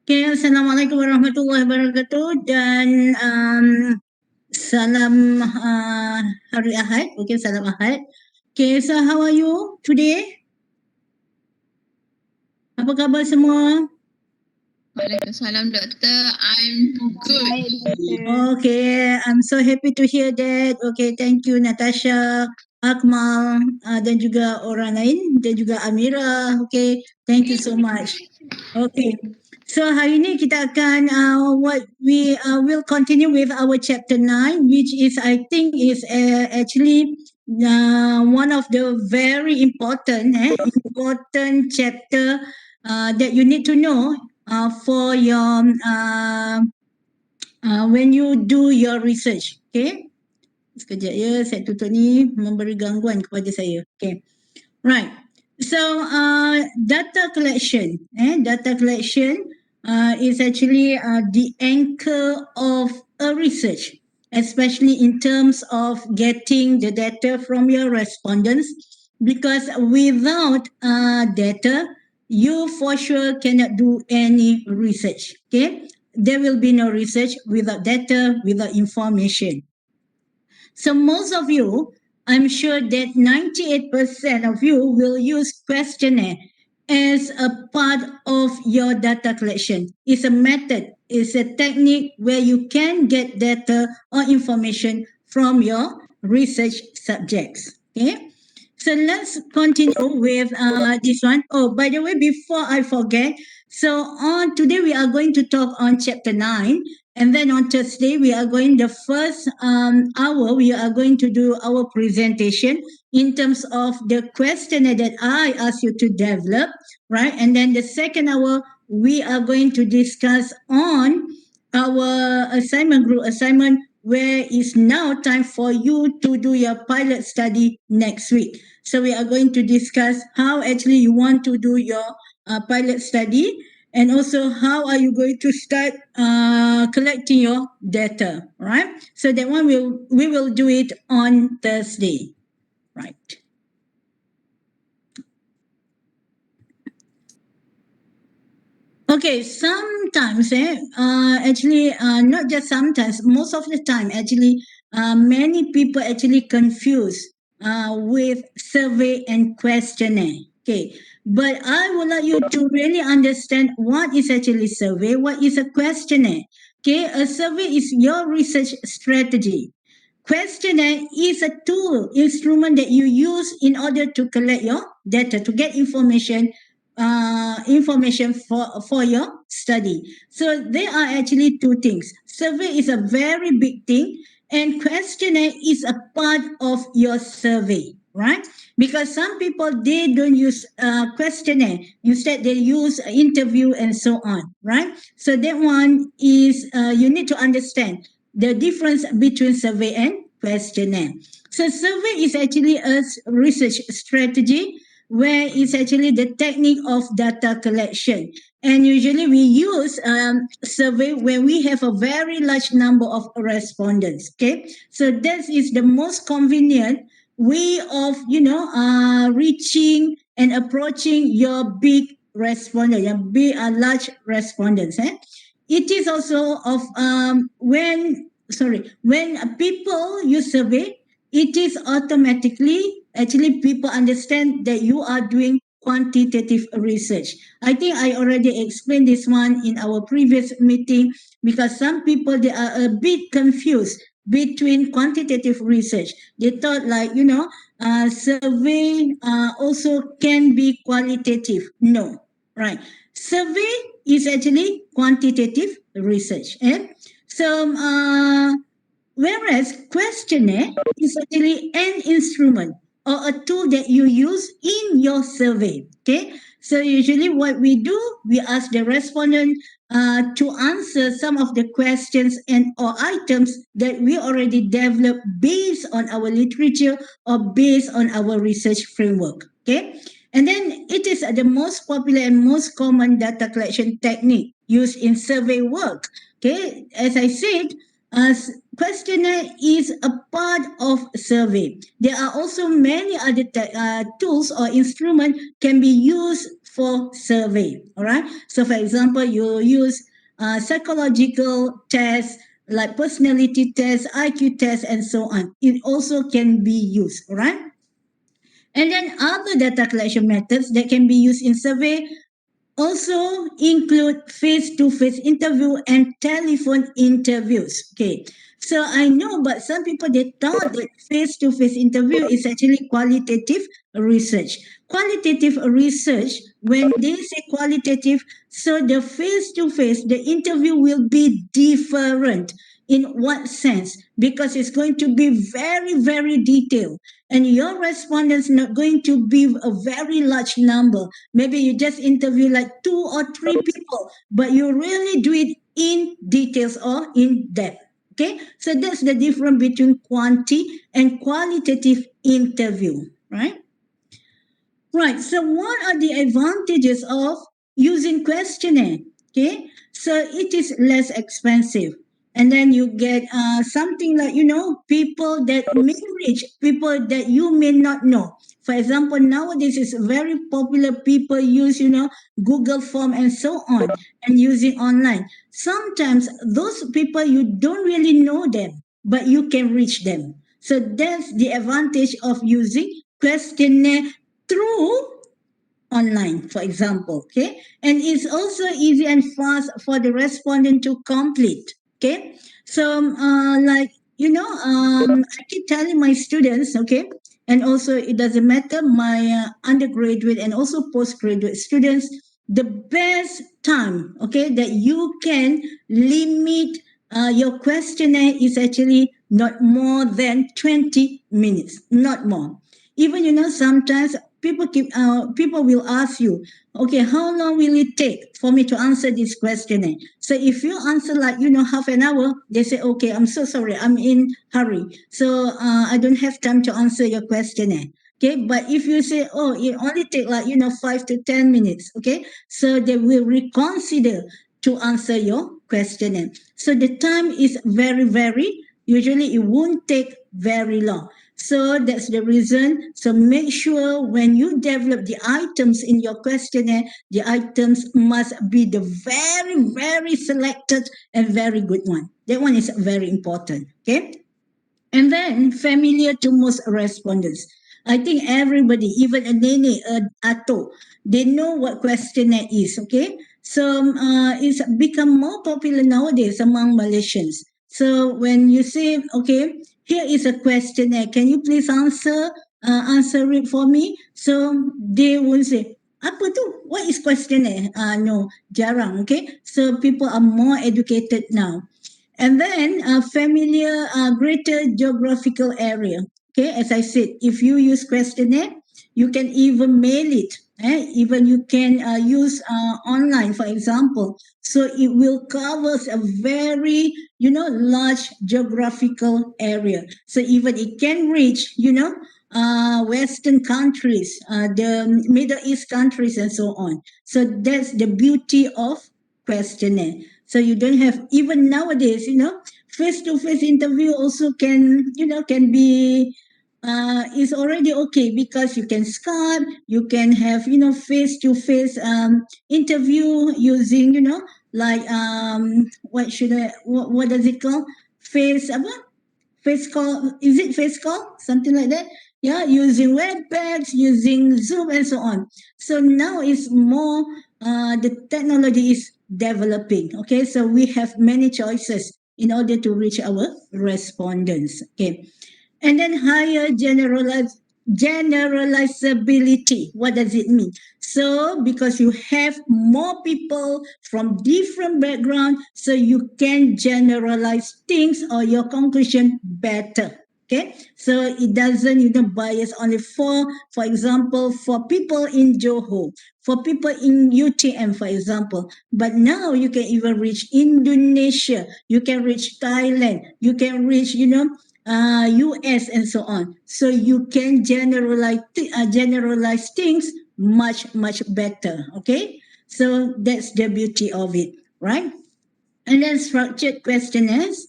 Okay, Assalamualaikum warahmatullahi wabarakatuh dan salam hari Ahad. Okay, salam Ahad. Okay, so how are you today? Apa khabar semua? Waalaikumsalam, Doktor. I'm good. Okay, I'm so happy to hear that. Okay, thank you Natasha, Akmal dan juga orang lain dan juga Amira. Okay, thank you so much. Okay, so hari ini kita akan what we will continue with our chapter 9, which is I think is actually one of the very important important chapter that you need to know for your when you do your research. Okay, sekejap ya, saya tutup ni memberi gangguan kepada saya. Okay, right. So data collection, data collection is actually the anchor of a research, especially in terms of getting the data from your respondents, because without data, you for sure cannot do any research. Okay, there will be no research without data, without information. So most of you, I'm sure that 98% of you will use questionnaire as a part of your data collection. It's a method, it's a technique where you can get data or information from your research subjects. Okay. So let's continue with this one. Oh, by the way, before I forget, so on today we are going to talk on chapter 9, and then on Thursday we are going the first hour we are going to do our presentation in terms of the questionnaire that I asked you to develop, right? And then the second hour we are going to discuss on our assignment group assignment, where it's now time for you to do your pilot study next week. So we are going to discuss how actually you want to do your pilot study, and also how are you going to start collecting your data, right? So that one we will do it on Thursday, right? Okay, sometimes, actually, not just sometimes, most of the time, actually, many people actually confuse with survey and questionnaire. Okay, but I would like you to really understand what is actually survey, what is a questionnaire. Okay, a survey is your research strategy. Questionnaire is a tool, instrument that you use in order to collect your data, to get information for your study. So there are actually two things. Survey is a very big thing, and questionnaire is a part of your survey, right? Because some people, they don't use questionnaire. Instead, they use interview and so on, right? So that one is you need to understand the difference between survey and questionnaire. So survey is actually a research strategy where it's actually the technique of data collection. And usually we use survey when we have a very large number of respondents. Okay, so that is the most convenient way of reaching and approaching your big respondent, your big large respondents. It is also of when people use survey, it is automatically actually people understand that you are doing quantitative research. I think I already explained this one in our previous meeting because some people they are a bit confused between quantitative research. They thought like survey also can be qualitative. No, right? Survey is actually quantitative research. Whereas questionnaire is actually an instrument or a tool that you use in your survey. Okay, so usually what we do, we ask the respondent to answer some of the questions and or items that we already developed based on our literature or based on our research framework. Okay, and then it is the most popular and most common data collection technique used in survey work. Okay, as I said, questionnaire is a part of survey. There are also many other tools or instruments can be used for survey. All right. So, for example, you use psychological tests like personality tests, IQ tests, and so on. It also can be used. All right. And then other data collection methods that can be used in survey also include face-to-face interview and telephone interviews. Okay. So I know, but some people they thought that face-to-face interview is actually qualitative research. Qualitative research, when they say qualitative, so the face-to-face, the interview will be different. In what sense? Because it's going to be very, very detailed. And your respondents not going to be a very large number. Maybe you just interview like 2 or 3 people, but you really do it in details or in depth. Okay, so that's the difference between quanti and qualitative interview, right? Right. So, what are the advantages of using questionnaire? Okay. So, it is less expensive. And then you get something like, people that may reach, people that you may not know. For example, nowadays it's very popular. People use, Google Form and so on and using online. Sometimes those people, you don't really know them, but you can reach them. So that's the advantage of using questionnaire through online, for example. Okay, and it's also easy and fast for the respondent to complete. Okay, so I keep telling my students, okay, and also it doesn't matter my undergraduate and also postgraduate students, the best time, okay, that you can limit your questionnaire is actually not more than 20 minutes, not more. Even sometimes people will ask you, okay, how long will it take for me to answer this questionnaire? So if you answer like half an hour, they say, okay, I'm so sorry, I'm in hurry, so I don't have time to answer your questionnaire. Okay, but if you say, oh, it only take like 5 to 10 minutes, okay, so they will reconsider to answer your questionnaire. So the time is very, very, usually it won't take very long. So that's the reason. So make sure when you develop the items in your questionnaire, the items must be the very, very selected and very good one. That one is very important. Okay. And then familiar to most respondents. I think everybody, even a nene, a ato, they know what questionnaire is. Okay, so it's become more popular nowadays among Malaysians. So when you say, okay, here is a questionnaire, can you please answer it for me? So they will say, apa tu? What is questionnaire? No, jarang. Okay, so people are more educated now. And then familiar greater geographical area. Okay, as I said, if you use questionnaire, you can even mail it. Even you can use online, for example. So it will cover a very, large geographical area. So even it can reach, Western countries, the Middle East countries, and so on. So that's the beauty of questionnaire. So you don't have, even nowadays, face-to-face interview also can be is already okay because you can Skype, you can have face-to-face interview using like what does it call, face apa, face call, is it face call, something like that? yeah, using webpads, using Zoom, and so on. So now it's more, the technology is developing. Okay, so we have many choices in order to reach our respondents. Okay, and then higher generalizability. What does it mean? So because you have more people from different background, so you can generalize things or your conclusion better. Okay, so it doesn't bias only for example, for people in Johor, for people in UTM, for example. But now you can even reach Indonesia, you can reach Thailand, you can reach US, and so on. So you can generalize things much better. Okay, so that's the beauty of it, right? And then structured questionnaires,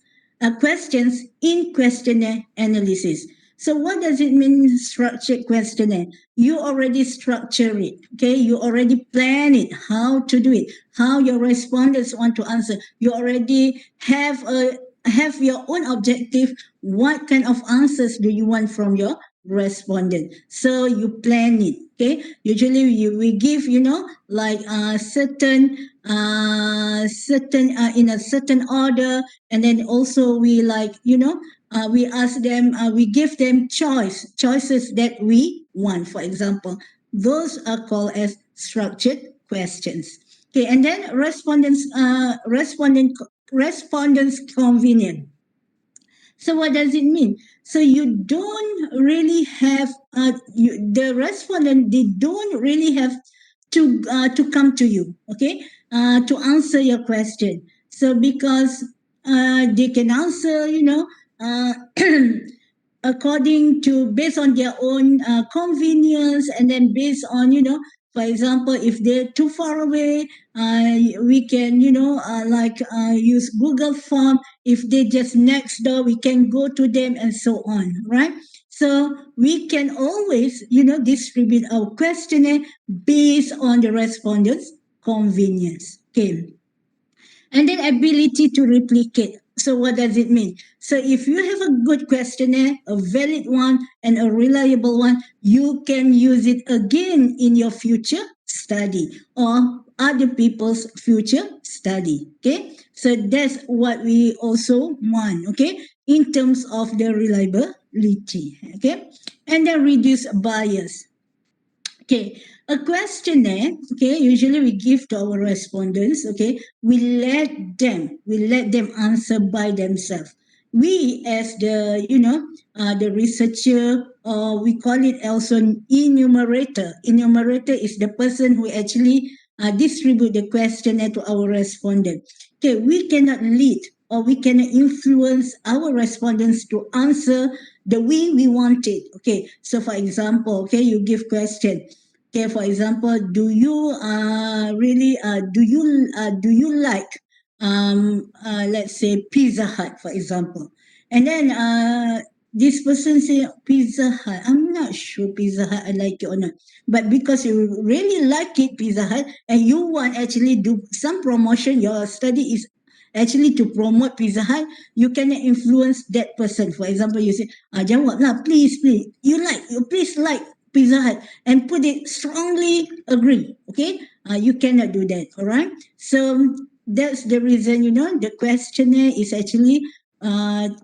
questions in questionnaire analysis. So what does it mean, structured questionnaire? You already structure it, okay? You already plan it, how to do it, how your respondents want to answer. You already have your own objective. What kind of answers do you want from your respondent? So you plan it, okay? Usually we give, like certain in a certain order, and then also we like we ask them, we give them choices that we want, for example. Those are called as structured questions. Okay, and then respondents convenient. So what does it mean? So you don't really have the respondent. They don't really have to come to you, okay, to answer your question. So because they can answer, uh, according to based on their own convenience, and then based on for example, if they're too far away, we can like use Google Form. If they just next door, we can go to them, and so on, right? So we can always distribute our questionnaire based on the respondents convenience. Okay, and then ability to replicate. So what does it mean? So if you have a good questionnaire, a valid one, and a reliable one, you can use it again in your future study or other people's future study. Okay, so that's what we also want. Okay, in terms of the reliability. Okay, and then reduce bias. Okay, a questionnaire, okay, usually we give to our respondents, okay, we let them answer by themselves. We as the researcher, or we call it also enumerator. Enumerator is the person who actually distribute the questionnaire to our respondent. Okay, we cannot lead or we cannot influence our respondents to answer the way we want it. Okay, so for example, okay, you give question. Okay, for example, do you really do you like let's say Pizza Hut, for example, and then this person say Pizza Hut. I'm not sure Pizza Hut I like it or not, but because you really like it, Pizza Hut, and you want actually do some promotion, your study is actually to promote Pizza Hut, you can influence that person. For example, you say, jawab lah, please, you please like Pizza Hut, and put it strongly agree. Okay, you cannot do that. All right. So that's the reason. The questionnaire is actually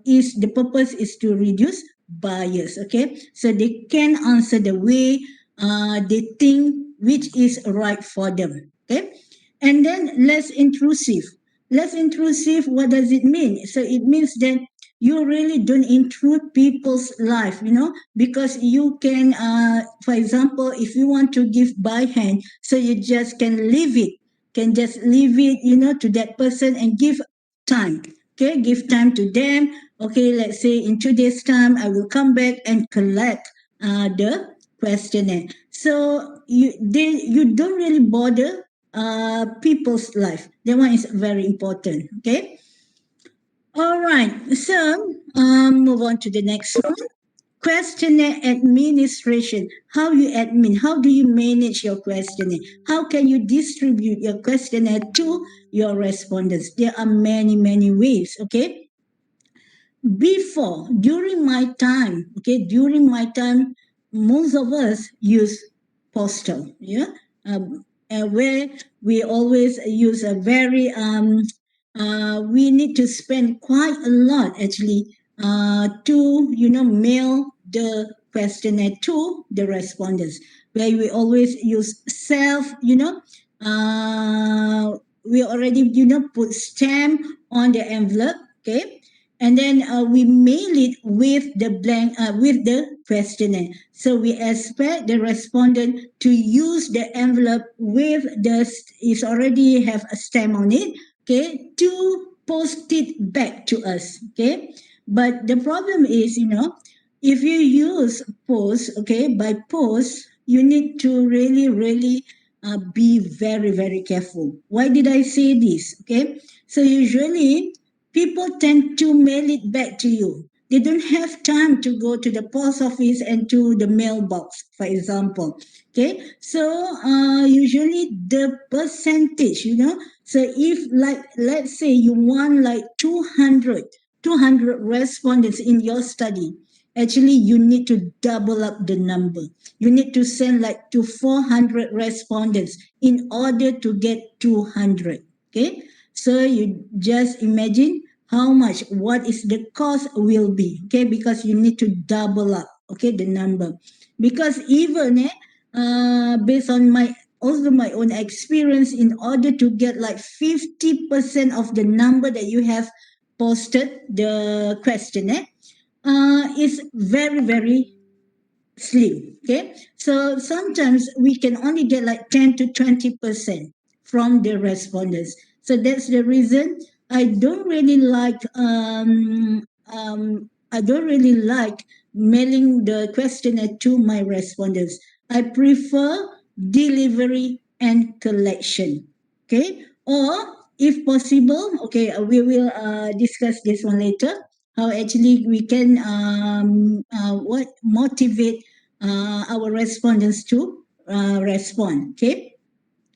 is the purpose is to reduce bias. Okay, so they can answer the way they think which is right for them. Okay, and then less intrusive. Less intrusive. What does it mean? So it means that you really don't intrude people's life, because you can, for example, if you want to give by hand, so you just can just leave it, to that person, and give time. Okay, give time to them. Okay, let's say in 2 days time I will come back and collect the questionnaire. So you don't really bother people's life. That one is very important. Okay. All right. So move on to the next one. Questionnaire administration. How you admin? How do you manage your questionnaire? How can you distribute your questionnaire to your respondents? There are many ways. Okay. during my time, okay, during my time, most of us use postal, yeah, where we always use a very we need to spend quite a lot actually to mail the questionnaire to the respondents, where we always use we already put stamp on the envelope, okay, and then we mail it with the blank with the questionnaire. So we expect the respondent to use the envelope with the is already have a stamp on it, okay, to post it back to us, okay. But the problem is, if you use post, okay, by post, you need to really, really be very, very careful. Why did I say this? Okay, so usually people tend to mail it back to you. They don't have time to go to the post office and to the mailbox, for example. Okay, so usually the percentage, so if like let's say you want like 200 respondents in your study, actually you need to double up the number. You need to send like to 400 respondents in order to get 200. Okay, so you just imagine how much, what is the cost will be, okay, because you need to double up, okay, the number. Because even based on my also my own experience, in order to get like 50% of the number that you have posted the questionnaire, is very, very slim. Okay, so sometimes we can only get like 10 to 20% from the respondents. So that's the reason I don't really like I don't really like mailing the questionnaire to my respondents. I prefer delivery and collection. Okay, or if possible, okay, we will discuss this one later. How actually we can what motivate our respondents to respond. Okay,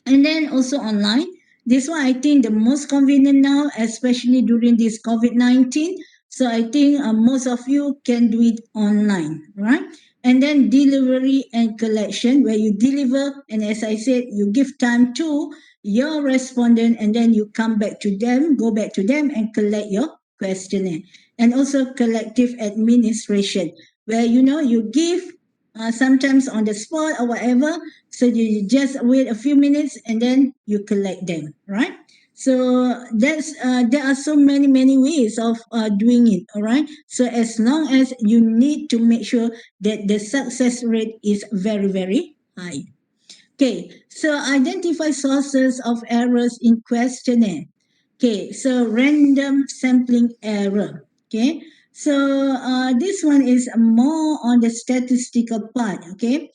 and then also online. This one I think the most convenient now, especially during this COVID-19. So I think most of you can do it online, right? And then delivery and collection, where you deliver, and as I said, you give time to your respondent, and then you come back to them, go back to them, and collect your questionnaire. And also collective administration, where you give sometimes on the spot or whatever, so you just wait a few minutes and then you collect them, right? So there are so many ways of doing it, all right? So as long as you need to make sure that the success rate is very, very high. Okay, so identify sources of errors in questionnaire. Okay, so random sampling error. Okay, so this one is more on the statistical part. Okay,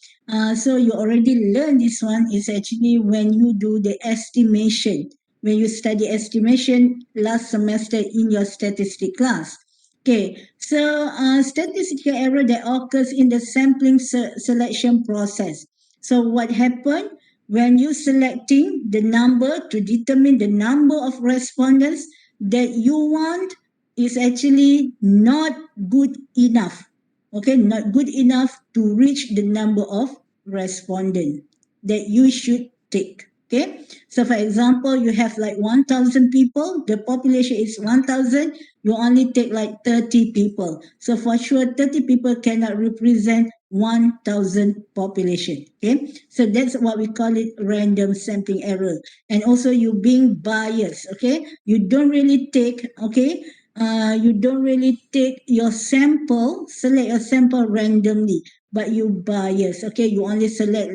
so you already learned this one is actually when you do the estimation, when you study estimation last semester in your statistic class. Okay, so statistical error that occurs in the sampling selection process. So what happened when you selecting the number to determine the number of respondents that you want is actually not good enough. Okay, not good enough to reach the number of respondents that you should take. Okay, so for example, you have like 1,000 people, the population is 1,000, you only take like 30 people. So for sure, 30 people cannot represent 1,000 population. Okay, so that's what we call it random sampling error. And also you being biased. Okay, you don't really take, okay, you don't really take your sample, select your sample randomly, but you bias. Okay, you only select,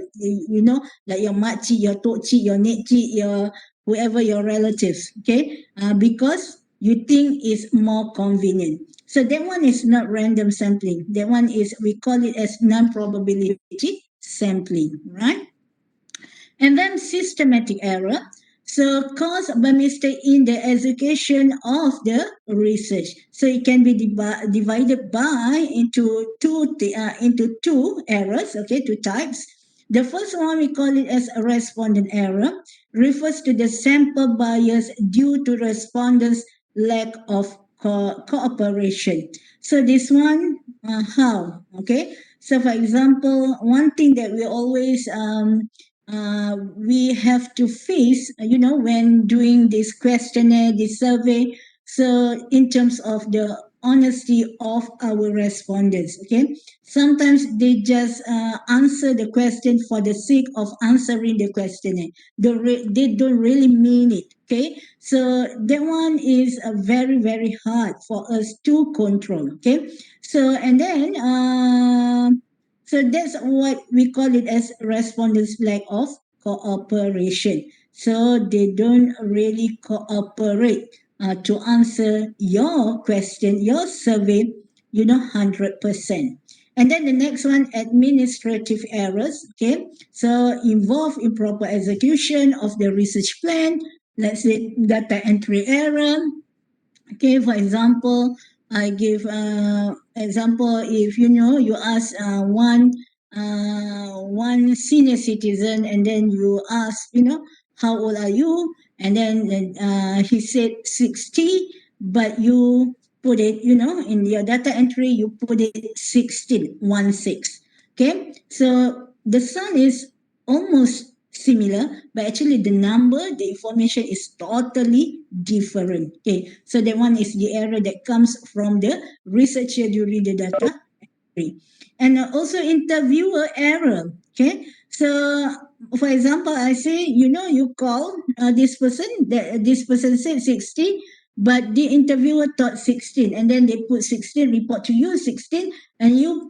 like your makcik, your tokcik, your nekcik, your whoever your relatives. Okay, because you think is more convenient. So that one is not random sampling. That one is, we call it as non-probability sampling, right? And then systematic error. So caused by mistake in the execution of the research. So it can be divided by into two errors, okay, two types. The first one we call it as a respondent error, refers to the sample bias due to respondents' lack of cooperation. So this one, how? Okay. So for example, one thing that we always we have to face, when doing this questionnaire, this survey. So in terms of the honesty of our respondents, okay, sometimes they just answer the question for the sake of answering the questionnaire. They don't really mean it. Okay, so that one is very very hard for us to control. Okay, so and then so that's what we call it as respondents lack of cooperation. So they don't really cooperate to answer your question, your survey, 100%. And then the next one, administrative errors. Okay, so involve improper execution of the research plan. Let's say data entry error. Okay, for example, I give example, if you ask one senior citizen, and then you ask, how old are you, and then he said 60, but you put it, in your data entry, you put it 16, 16. Okay, so the sum is almost similar, but actually the number, the information is totally different. Okay, so that one is the error that comes from the researcher during the data entry. And also interviewer error. Okay, so for example, I say, you call this person, that this person said 60, but the interviewer thought 16, and then they put 16, report to you 16, and you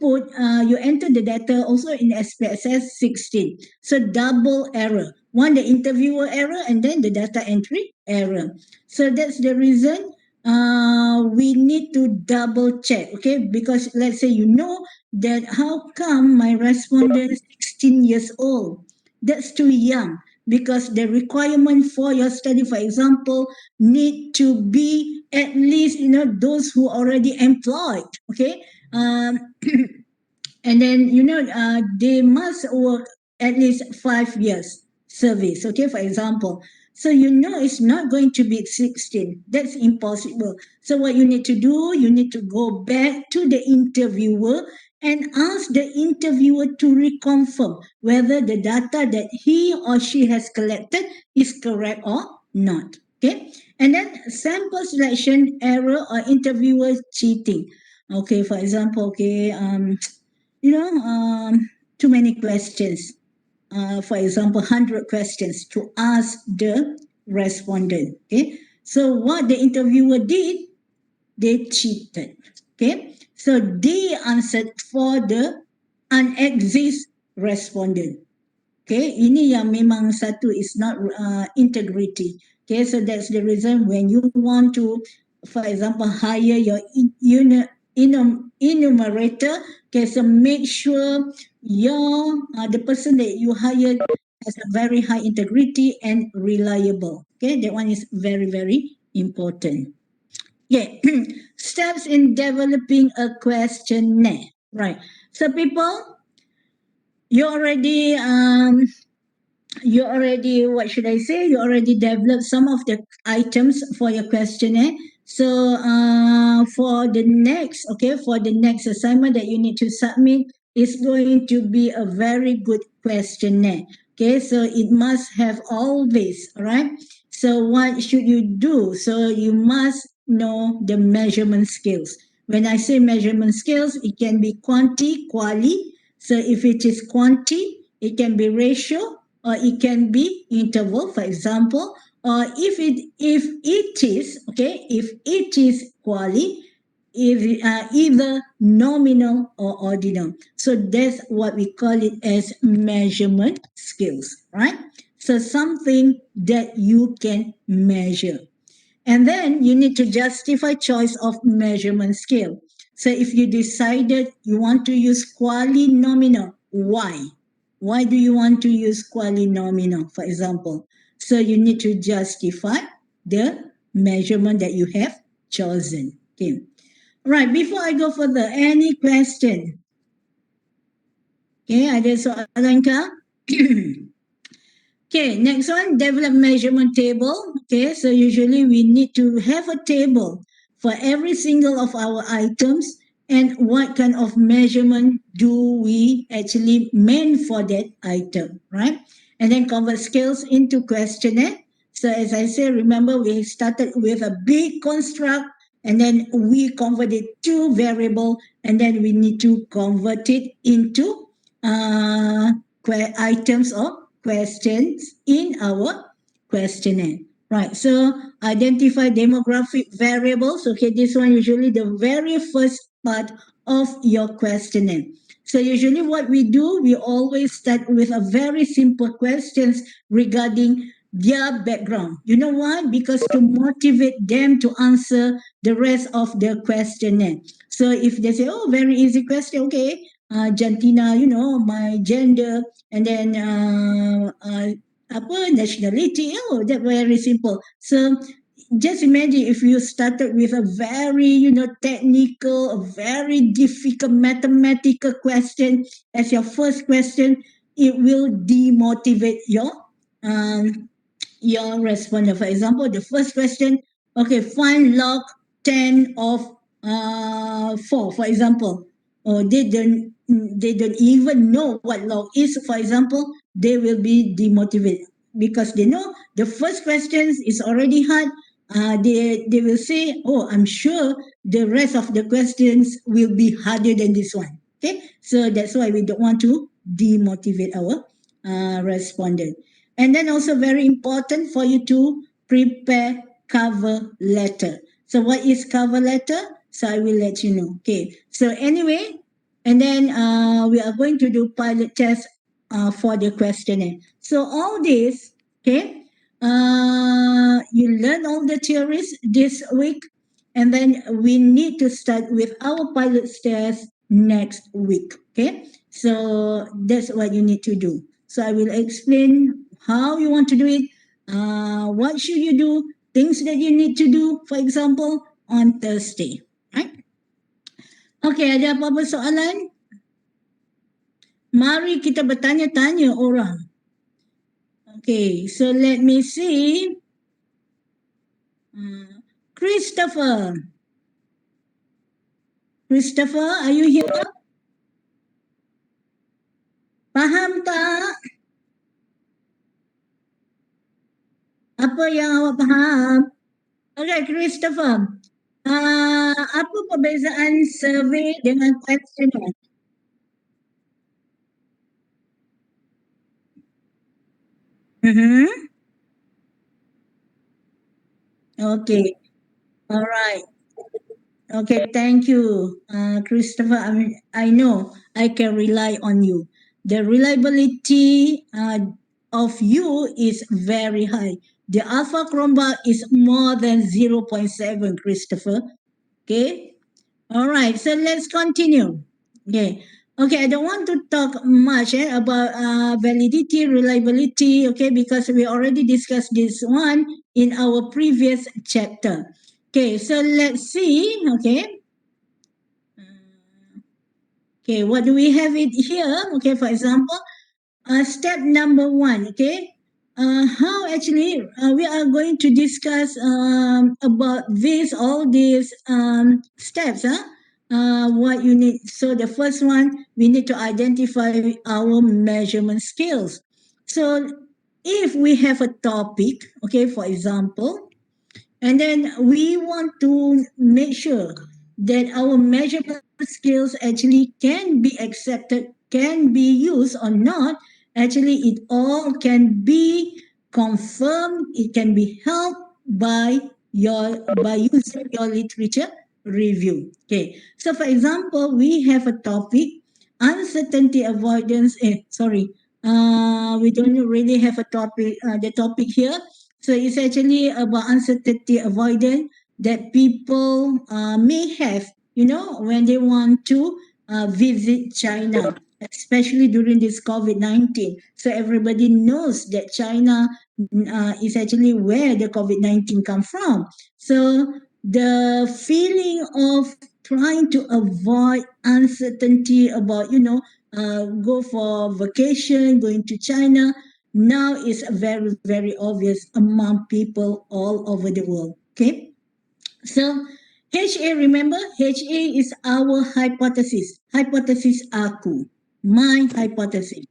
enter the data also in SPSS 16. So double error. One, the interviewer error, and then the data entry error. So that's the reason we need to double check, okay? Because let's say that how come my respondent is 16 years old? That's too young, because the requirement for your study, for example, need to be at least those who are already employed, okay? And then they must work at least 5 years service, okay, for example. So it's not going to be 16. That's impossible. So what you need to do, you need to go back to the interviewer and ask the interviewer to reconfirm whether the data that he or she has collected is correct or not. Okay, and then sample selection error or interviewer cheating. Okay, for example, okay, too many questions. For example, 100 questions to ask the respondent. Okay, so what the interviewer did, they cheated. Okay, so they answered for the unexist respondent. Okay, ini yang memang satu is not integrity. Okay, so that's the reason when you want to, for example, hire your enumerator. Okay, so make sure the person that you hired has a very high integrity and reliable. Okay, that one is very very important. Yeah, steps in developing a questionnaire. Right. So people, you already what should I say, you already developed some of the items for your questionnaire. So for the next assignment that you need to submit, is going to be a very good questionnaire. Okay, so it must have all this. All right, so what should you do? So you must know the measurement skills. When I say measurement skills, it can be quanti, quali. So if it is quanti, it can be ratio, or it can be interval, for example, or if it is quali, if either nominal or ordinal. So that's what we call it as measurement skills, right? So something that you can measure. And then you need to justify choice of measurement scale. So if you decided you want to use quali-nominal, why? Why do you want to use quali-nominal, for example? So you need to justify the measurement that you have chosen. Okay. Right, before I go further, any question? Okay, ada soalan kah? Okay, next one, develop measurement table. Okay, so usually we need to have a table for every single of our items, and what kind of measurement do we actually mean for that item, right? And then convert skills into questionnaire. So as I say, remember we started with a big construct, and then we convert it to variable, and then we need to convert it into items or questions in our questionnaire. Right, so identify demographic variables. Okay, this one usually the very first part of your questionnaire. So usually what we do, we always start with a very simple questions regarding their background. You know why? Because to motivate them to answer the rest of the questionnaire. So if they say, oh, very easy question, okay, Jantina, you know, my gender, and then apa nationality, oh, that very simple. So just imagine if you started with a very, you know, technical, a very difficult mathematical question as your first question, it will demotivate um, your responder. For example, the first question, okay, find log 10 of 4, for example. Or they don't even know what log is, for example, they will be demotivated because they know the first question is already hard. They will say, oh, I'm sure the rest of the questions will be harder than this one. Okay, so that's why we don't want to demotivate our respondent. And then also very important for you to prepare cover letter. So what is cover letter? So I will let you know. Okay. So anyway, and then we are going to do pilot test for the questionnaire. So all this, okay, you learn all the theories this week, and then we need to start with our pilot test next week. Okay, so that's what you need to do. So I will explain how you want to do it, what should you do, things that you need to do, for example, on Thursday. Right? Okay, ada apa-apa soalan? Mari kita bertanya-tanya orang. Okay, so let me see. Christopher. Christopher, are you here? Faham tak? Apa yang awak faham? Okay, Christopher. Apa perbezaan survey dengan questionnaire? Mm-hmm. Okay. All right. Okay, thank you, Christopher. I know I can rely on you. The reliability of you is very high. The alpha chroma is more than 0.7, Christopher. Okay. All right. So let's continue. Okay. Okay. I don't want to talk much about validity, reliability. Okay, because we already discussed this one in our previous chapter. Okay. So let's see. Okay. Okay. What do we have it here? Okay. For example, step number 1. Okay. How actually we are going to discuss about all these steps, what you need. So the first one, we need to identify our measurement skills. So if we have a topic, okay, for example, and then we want to make sure that our measurement skills actually can be accepted, can be used or not. Actually, it all can be confirmed, it can be helped by using your literature review. Okay. So for example, we have a topic, uncertainty avoidance. Sorry. We don't really have a topic, the topic here. So it's actually about uncertainty avoidance that people may have, you know, when they want to visit China, especially during this COVID-19. So everybody knows that China is actually where the COVID-19 come from. So the feeling of trying to avoid uncertainty about, you know, go for vacation, going to China, now is very, very obvious among people all over the world. Okay. So HA, remember, HA is our hypothesis. Hypothesis aku. My hypothesis.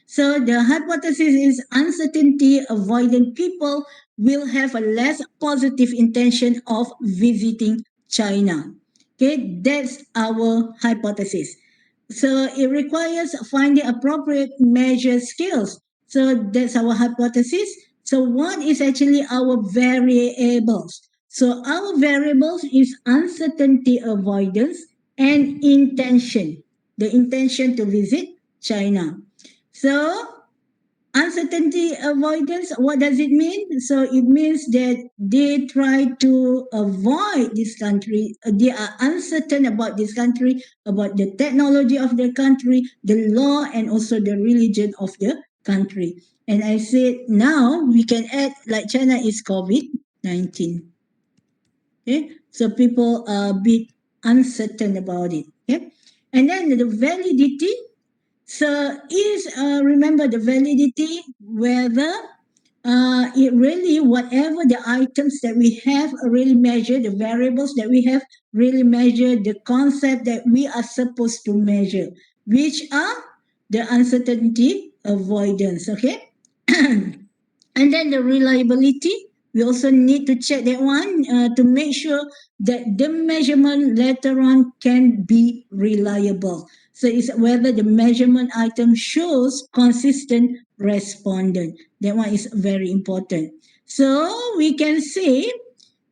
So the hypothesis is uncertainty avoidant people will have a less positive intention of visiting China. Okay, that's our hypothesis. So it requires finding appropriate measure skills. So that's our hypothesis. So what is actually our variables? So our variables is uncertainty avoidance and intention. The intention to visit China. So uncertainty avoidance, what does it mean? So it means that they try to avoid this country. They are uncertain about this country, about the technology of the country, the law, and also the religion of the country. And I said now we can add like China is COVID-19. Okay, so people are a bit uncertain about it. Okay, and then the validity. So is remember the validity whether it really whatever the items that we have really measure, the variables that we have really measure the concept that we are supposed to measure, which are the uncertainty avoidance. Okay. And then the reliability, we also need to check that one to make sure that the measurement later on can be reliable. So it's whether the measurement item shows consistent respondent. That one is very important. So we can say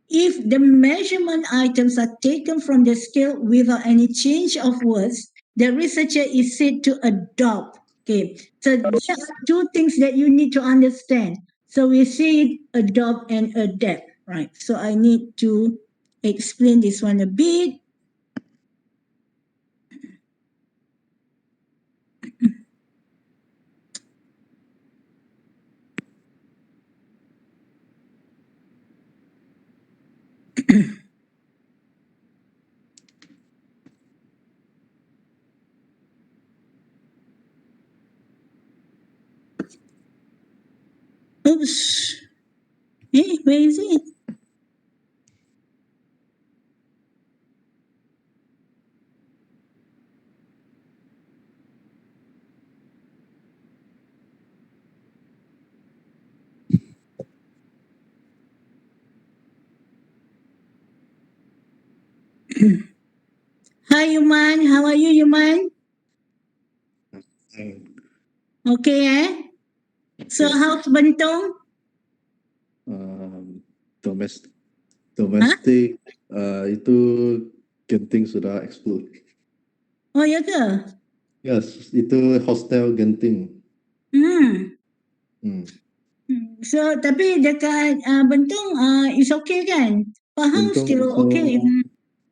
if the measurement items are taken from the scale without any change of words, the researcher is said to adopt. Okay, so there are two things that you need to understand. So we say adopt and adapt, right? So I need to explain this one a bit. Oops. Hey, where is it? Hi, Yuman. How are you, Yuman? Okay, eh? So Okay. how's Bentong? Domestic, domestic itu Genting sudah explode. Oh, ya ke? Yes, itu hostel Genting. Hmm. Hmm. So tapi dekat Bentong is okay kan? Pahang Bentong still okay.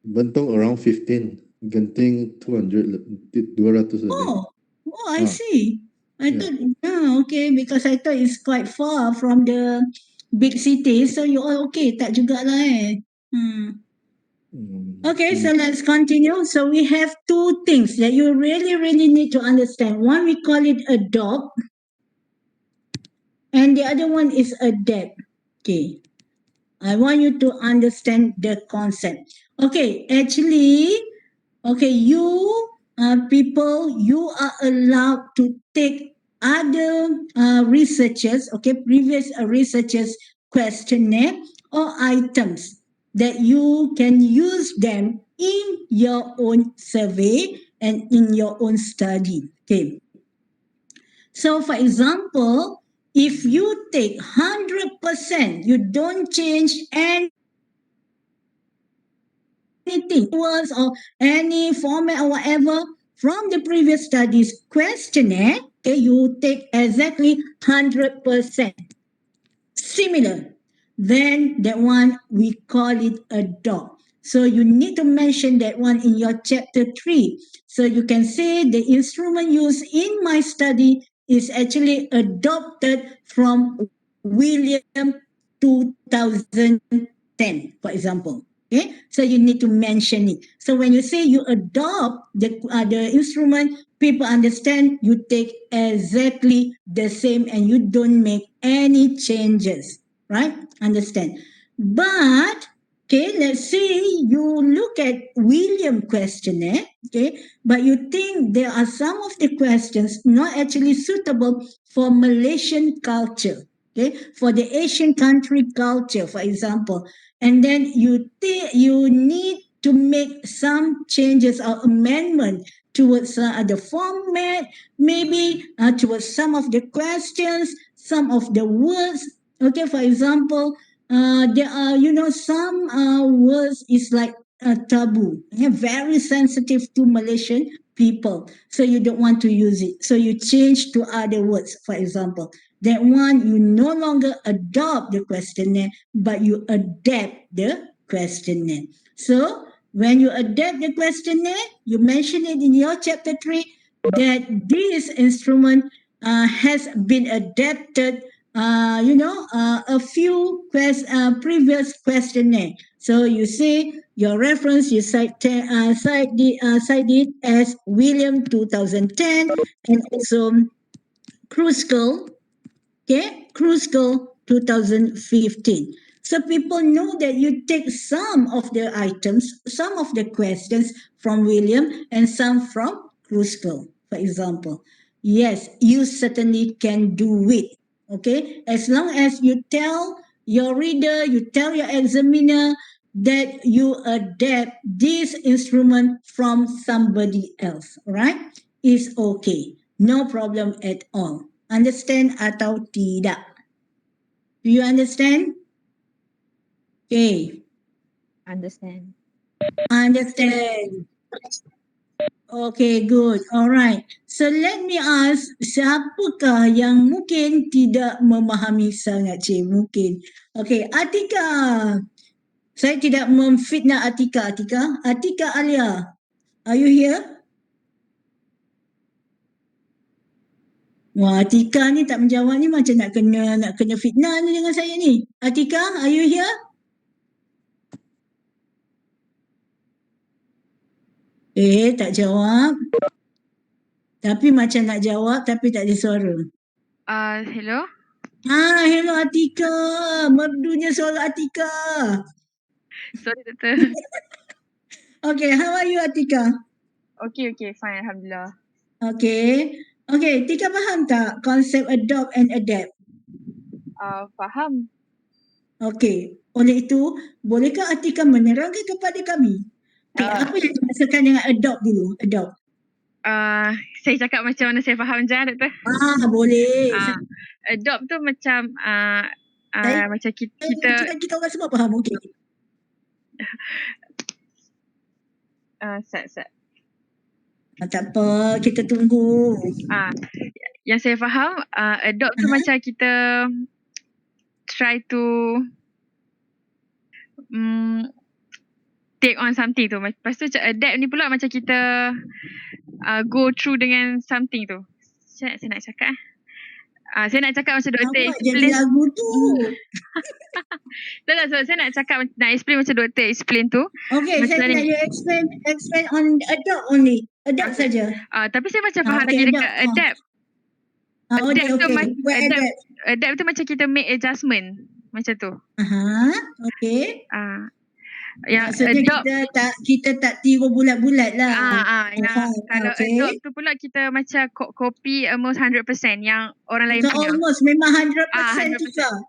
Bentong around 15. Genting 200 200 lebih. Oh, I Ah, see. I yeah. thought okay because I thought it's quite far from the big city, so you all okay tak jugalah eh. Okay, so let's continue. So we have two things that you really need to understand. One we call it adopt, and the other one is adapt. Okay. I want you to understand the concept. Okay, actually, okay, you people, you are allowed to take other researchers, okay, previous researchers questionnaire or items that you can use them in your own survey and in your own study. Okay. So, for example, if you take 100%, you don't change anything, words or any format or whatever from the previous studies questionnaire, okay, you take exactly 100% similar, then that one we call it adopt. So you need to mention that one in your chapter 3. So you can say the instrument used in my study is actually adopted from William 2010, for example. Okay, so you need to mention it. So when you say you adopt the instrument, people understand you take exactly the same and you don't make any changes, right? Understand? But Okay, let's say you look at William questionnaire, okay, but you think there are some of the questions not actually suitable for Malaysian culture, okay, for the Asian country culture, for example, and then you think you need to make some changes or amendment towards the format, maybe towards some of the questions, some of the words, okay, for example, there are, some words is like taboo, very sensitive to Malaysian people. So you don't want to use it. So you change to other words, for example. That one, you no longer adopt the questionnaire, but you adapt the questionnaire. So when you adapt the questionnaire, you mention it in your chapter 3 that this instrument has been adapted a few previous questionnaire. So you say your reference, you cite it as William 2010 and also Kruskal, okay, Kruskal 2015. So people know that you take some of the items, some of the questions from William and some from Kruskal, for example. Yes, you certainly can do it. Okay, as long as you tell your reader, you tell your examiner that you adapt this instrument from somebody else, right? Is okay. No problem at all. Understand atau tidak? Do you understand? Okay. Understand. Understand. Okay, good. Alright. So let me ask, siapakah yang mungkin tidak memahami sangat, cik? Mungkin. Okay, Atika. Saya tidak memfitnah Atika. Atika Alia. Are you here? Wah, Atika ni tak menjawab ni macam nak kena fitnah ni dengan saya ni. Atika, are you here? Tak jawab. Tapi macam nak jawab tapi tak ada suara. Hello. Hello Atika. Merdunya suara Atika. Sorry, Doktor. Okay, how are you Atika? Okay, fine. Alhamdulillah. Okay. Okay, Tika faham tak konsep adopt and adapt? Faham. Okay. Oleh itu, bolehkah Atika menerangkan kepada kami? Okay, apa yang dimaksudkan dengan adopt dulu? Adopt. Saya cakap macam mana saya faham je, Doktor. Boleh. Adopt tu macam macam kita Kita orang semua faham, okey. Set. Tak apa, kita tunggu. Yang saya faham, adopt tu macam kita try to take on something tu. Lepas tu adapt ni pula macam kita go through dengan something tu. Saya nak cakap saya nak cakap macam doktor explain. Jadi lagu tu. Tak, saya nak cakap, nak explain macam doktor explain tu. Okay, saya nak you explain on adopt only. Adopt saja. Tapi saya macam faham lagi dekat adapt. Adapt tu macam kita make adjustment. Macam tu. Okay. Yang maksudnya kita tak tiru bulat-bulat lah. Kalau adopt tu pula kita macam copy almost 100% yang orang lain punya. Almost, memang 100% juga.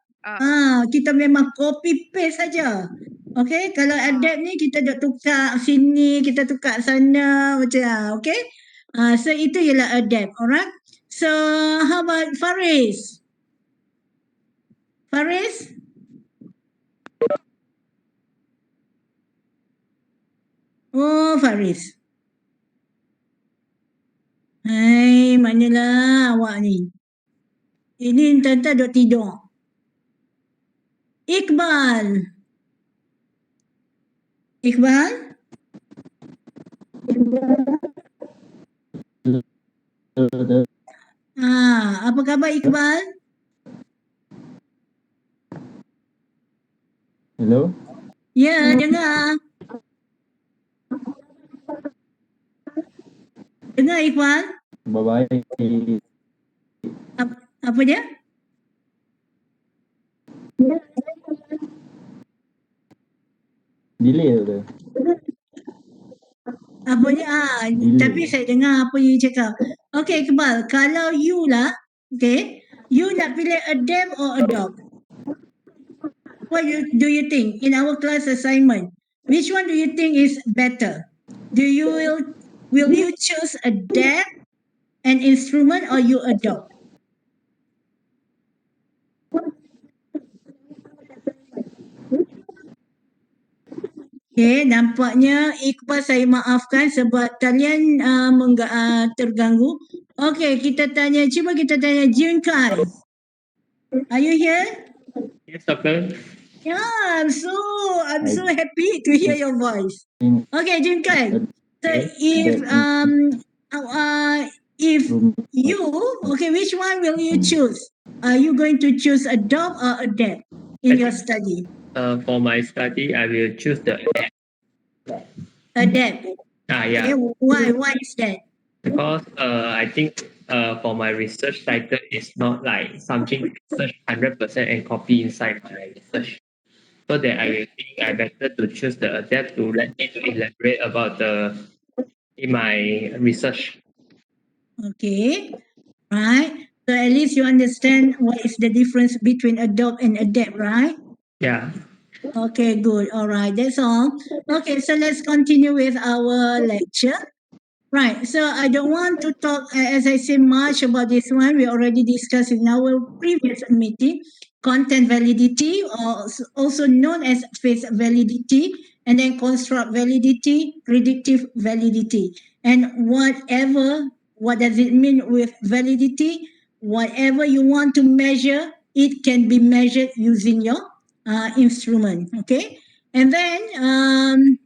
Kita memang copy paste saja. Okay, kalau adapt ni kita dah tukar sini, kita tukar sana macam okay. So itu ialah adapt, alright. So how about Faris? Oh, Faris. Hai, manalah awak ni? Ini entah-entah duk tidur. Iqbal. Apa khabar Iqbal? Hello? Ya, dengar. Dengar Iqbal? Bye-bye. Apa dia? Delay tu. Apa ni? Tapi saya dengar apa you cakap. Okay, Iqbal. Kalau you lah, okay, you nak pilih adapt or adopt? What do you think in our class assignment? Which one do you think is better? Will you choose adapt an instrument or you adopt? Okay, nampaknya Iqbal saya maafkan sebab kalian terganggu. Okay, cuba kita tanya Jun Kai. Are you here? Yes, doctor. Yeah, I'm so happy to hear your voice. Okay, Jun Kai. So if you, okay, which one will you choose? Are you going to choose adopt or adapt in your study? For my study, I will choose the adapt. Adapt. Yeah. Okay, why is that? Because I think for my research title, it's not like something research 100% and copy inside my research. So that I will think I better to choose the adapt to let me to elaborate about in my research. Okay, right. So at least you understand what is the difference between adopt and adapt, right? Yeah. Okay, good. All right, that's all. Okay, so let's continue with our lecture. Right, so I don't want to talk, as I say, much about this one. We already discussed in our previous meeting, content validity, or also known as face validity, and then construct validity, predictive validity. And what does it mean with validity? Whatever you want to measure, it can be measured using your instrument, okay? And then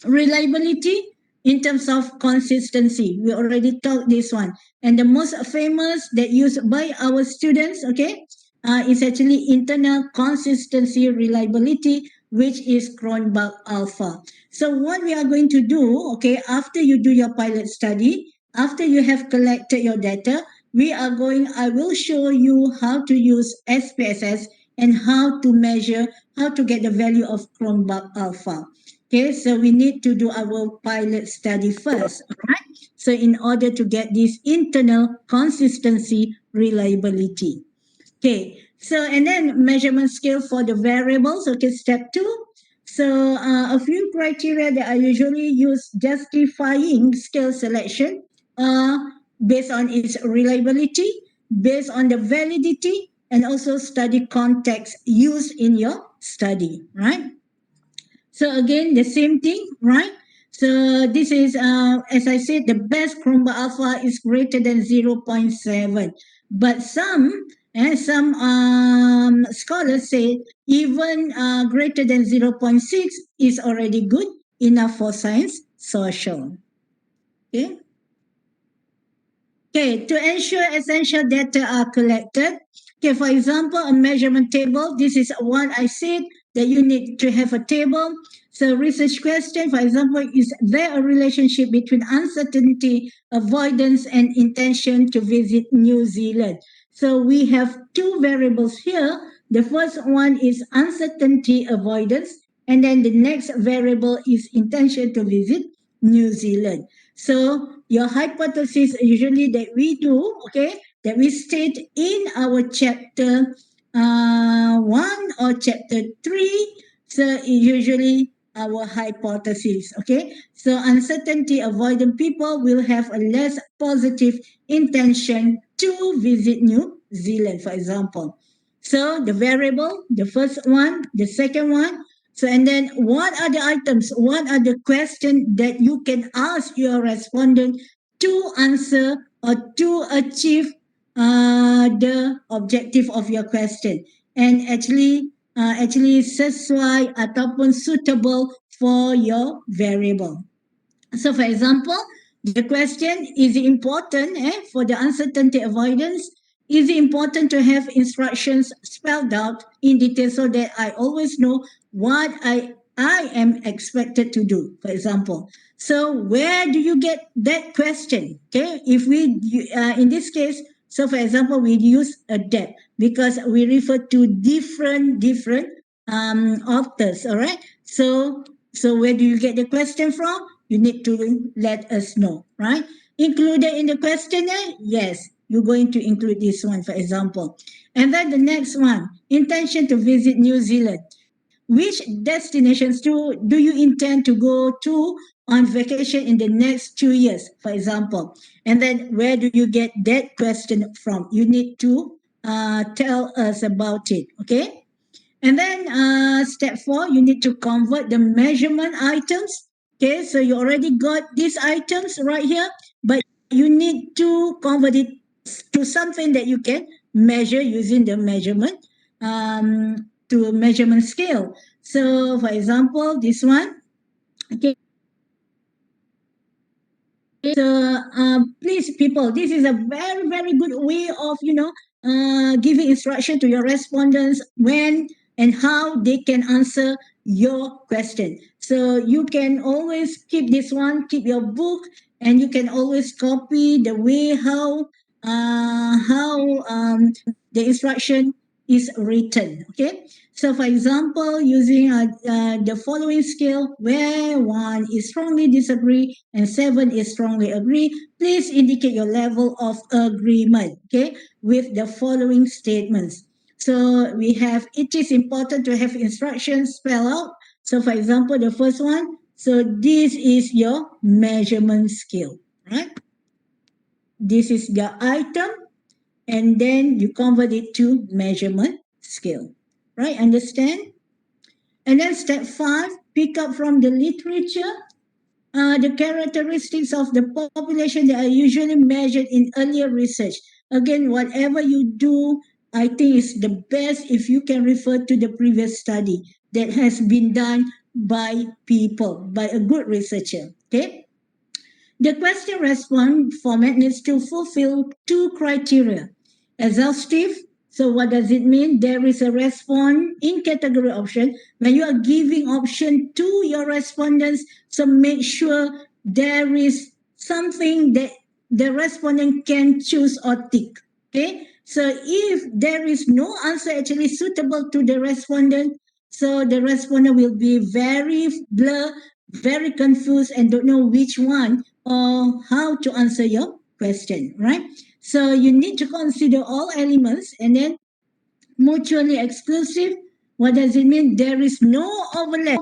reliability in terms of consistency. We already talked this one. And the most famous that used by our students, okay, is actually internal consistency reliability, which is Cronbach Alpha. So what we are going to do, okay, after you do your pilot study, after you have collected your data, I will show you how to use SPSS and how to measure, how to get the value of Cronbach Alpha. Okay, so we need to do our pilot study first, all right? So in order to get this internal consistency reliability. Okay, so and then measurement scale for the variables, okay, step 2. So a few criteria that I usually use justifying scale selection based on its reliability, based on the validity, and also study context used in your study, right? So again, the same thing, right? So this is, as I said, the best Chromebook Alpha is greater than 0.7. But some scholars say even greater than 0.6 is already good enough for science social. Okay. Okay, to ensure essential data are collected. Okay, for example, a measurement table. This is one I said that you need to have a table. So research question, for example, is there a relationship between uncertainty, avoidance, and intention to visit New Zealand? So we have two variables here. The first one is uncertainty avoidance, and then the next variable is intention to visit New Zealand. So your hypothesis usually that we do, okay, that we state in our chapter 1 or chapter 3. So usually our hypothesis, okay. So uncertainty avoidant people will have a less positive intention to visit New Zealand, for example. So the variable, the first one, the second one. So and then what are the items? What are the questions that you can ask your respondent to answer or to achieve the objective of your question, and actually sesuai ataupun suitable for your variable. So for example, the question, is it important for the uncertainty avoidance? Is it important to have instructions spelled out in detail so that I always know what I am expected to do, for example. So where do you get that question? Okay, if we, in this case, so for example, we use adapt because we refer to different authors, all right? So So where do you get the question from? You need to let us know, right? Included in the questionnaire? Yes, you're going to include this one, for example. And then the next one, intention to visit New Zealand. Which destinations do you intend to go to on vacation in the next 2 years, for example? And then where do you get that question from? You need to tell us about it, okay? And then step 4, you need to convert the measurement items. Okay, so you already got these items right here, but you need to convert it to something that you can measure using the measurement to a measurement scale. So for example, this one, okay. So please, people, this is a very, very good way of, giving instruction to your respondents when and how they can answer your question. So you can always keep this one, keep your book, and you can always copy the way how the instruction is written. Okay. So, for example, using the following scale, where 1 is strongly disagree and 7 is strongly agree, please indicate your level of agreement, okay, with the following statements. So, we have, it is important to have instructions spelled out. So, for example, the first one, so this is your measurement scale, right? This is the item, and then you convert it to measurement scale, right? Understand? And then step 5, pick up from the literature the characteristics of the population that are usually measured in earlier research. Again, whatever you do, I think is the best if you can refer to the previous study that has been done by people, by a good researcher. Okay. The question response format needs to fulfill 2 criteria. Exhaustive. So what does it mean? There is a response in category option. When you are giving option to your respondents, so make sure there is something that the respondent can choose or tick. Okay. So if there is no answer actually suitable to the respondent, so the respondent will be very blur, very confused, and don't know which one or how to answer your question, right? So you need to consider all elements, and then mutually exclusive. What does it mean? There is no overlap.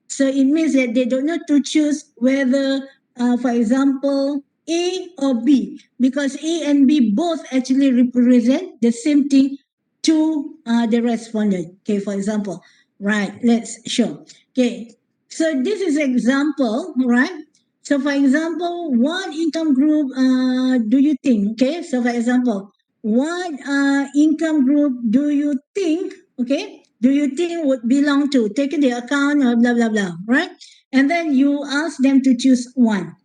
So it means that they don't know to choose whether, for example, A or B, because A and B both actually represent the same thing to the respondent. Okay, for example, right? Let's show. Okay, so this is example, right? So for example, what income group do you think? Okay, so for example, what income group do you think, okay, do you think would belong to, taking the account or blah, blah, blah, right? And then you ask them to choose one.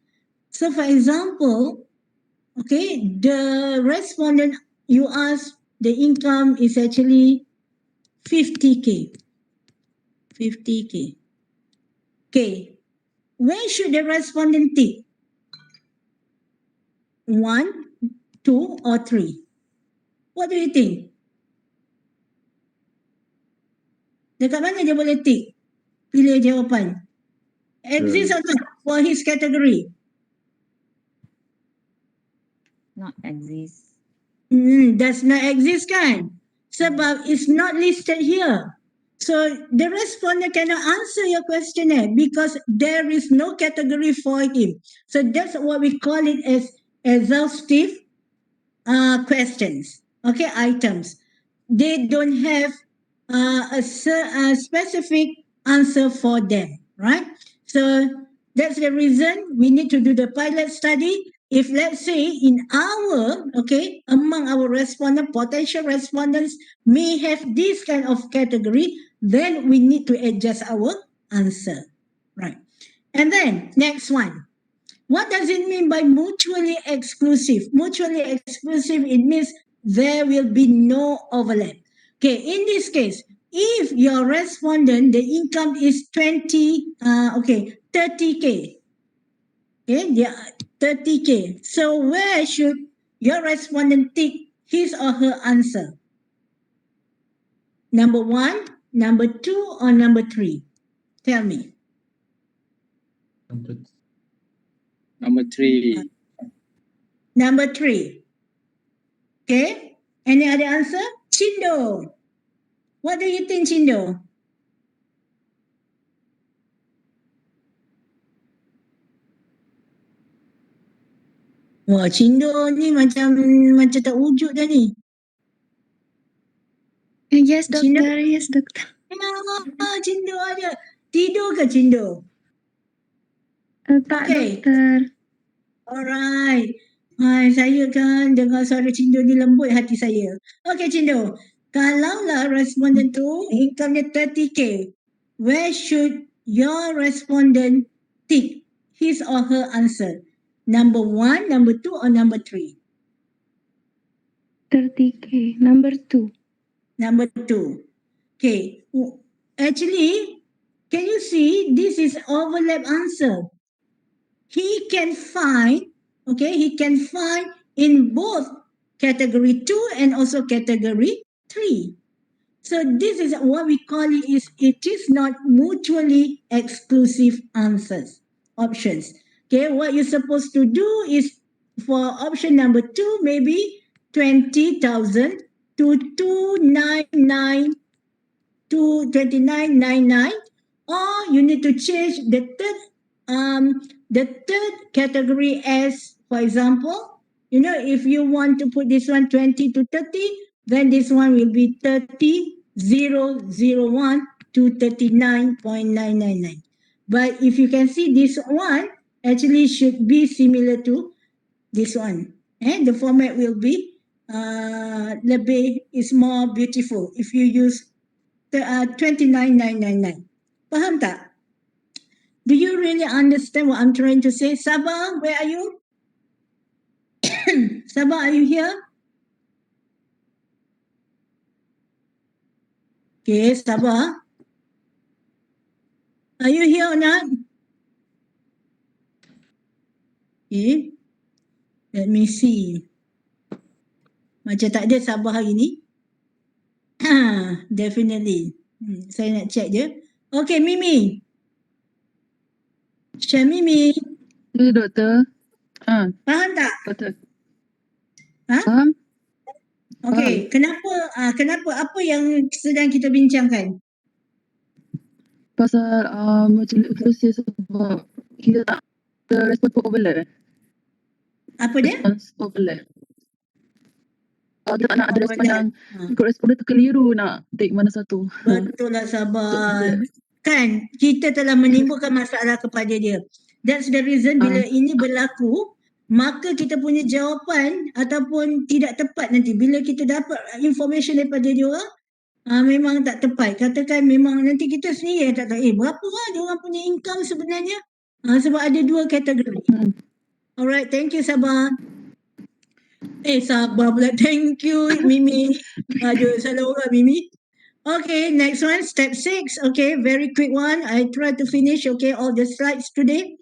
So for example, okay, the respondent, you ask the income is actually 50K. 50K. Okay. Where should the respondent tick? 1, 2, or 3? What do you think? Dekat mana dia boleh tick? Pilih jawapan. Exist or not for his category? Not exist. Does not exist kan? Sebab it's not listed here. So the respondent cannot answer your questionnaire because there is no category for him. So that's what we call it as exhaustive questions. Okay, items. They don't have a specific answer for them, right? So that's the reason we need to do the pilot study. If let's say in our, okay, among our respondent, potential respondents may have this kind of category, then we need to adjust our answer, right? And then next one. What does it mean by mutually exclusive? Mutually exclusive, it means there will be no overlap. Okay, in this case, if your respondent, the income is 30K. Okay, yeah, 30K. So where should your respondent tick his or her answer? Number 1, number 2, or number 3? Tell me. Number 3. Number 3. Okay. Any other answer? Chindo. What do you think, Chindo? Wah, Chindo ni macam tak wujud dah ni. Yes, Chindo? doktor. Yes, doktor. Chindo ada. Tidur ke Chindo? Tak, Okay. doktor. Alright. Hai, saya kan dengar suara Cindo ni lembut hati saya. Okay Cindo, kalaulah responden tu income-nya 30k, where should your respondent tick his or her answer? Number 1, number 2 or number 3? 30K. Number 2. Number 2. Okay. Actually, can you see this is overlap answer? He can find in both category 2 and also category 3. So this is what we call it is not mutually exclusive options. Okay, what you're supposed to do is for option number 2, maybe 20,000 to 299 to 2999, or you need to change the third category as, for example, if you want to put this one 20 to 30, then this one will be 30,001 to 39.999. But if you can see, this one actually should be similar to this one, and the format will be is more beautiful if you use 29,999. Faham tak? Do you really understand what I'm trying to say? Sabah, where are you? Sabah, are you here? Okay, Sabah. Are you here or not? Okay. Let me see. Macam tak ada Sabah hari ni. Definitely. Saya nak check je. Okay, Mimi. Mimi. Ya, doktor. Faham tak? Betul. Ha? Faham? Okay, kenapa apa yang sedang kita bincangkan? Pasal macam eksklusif sebab kita tak ada respon overlap. Apa dia? Response overlap. Kita tak nak ada respon yang Overlap. ikut respon dia terkeliru nak take mana satu. Betul lah Sabah. Kan kita telah menimbulkan masalah kepada dia. That's the reason bila ini berlaku, maka kita punya jawapan ataupun tidak tepat nanti. Bila kita dapat information daripada dia orang, memang tak tepat. Katakan memang nanti kita sendiri yang tak tahu, berapa lah dia orang punya income sebenarnya. Sebab ada 2 kategori. Alright, thank you Sabah. Sabah pula. Thank you Mimi. Aduh, salah orang Mimi. Okay, next one, step 6. Okay, very quick one. I try to finish, all the slides today.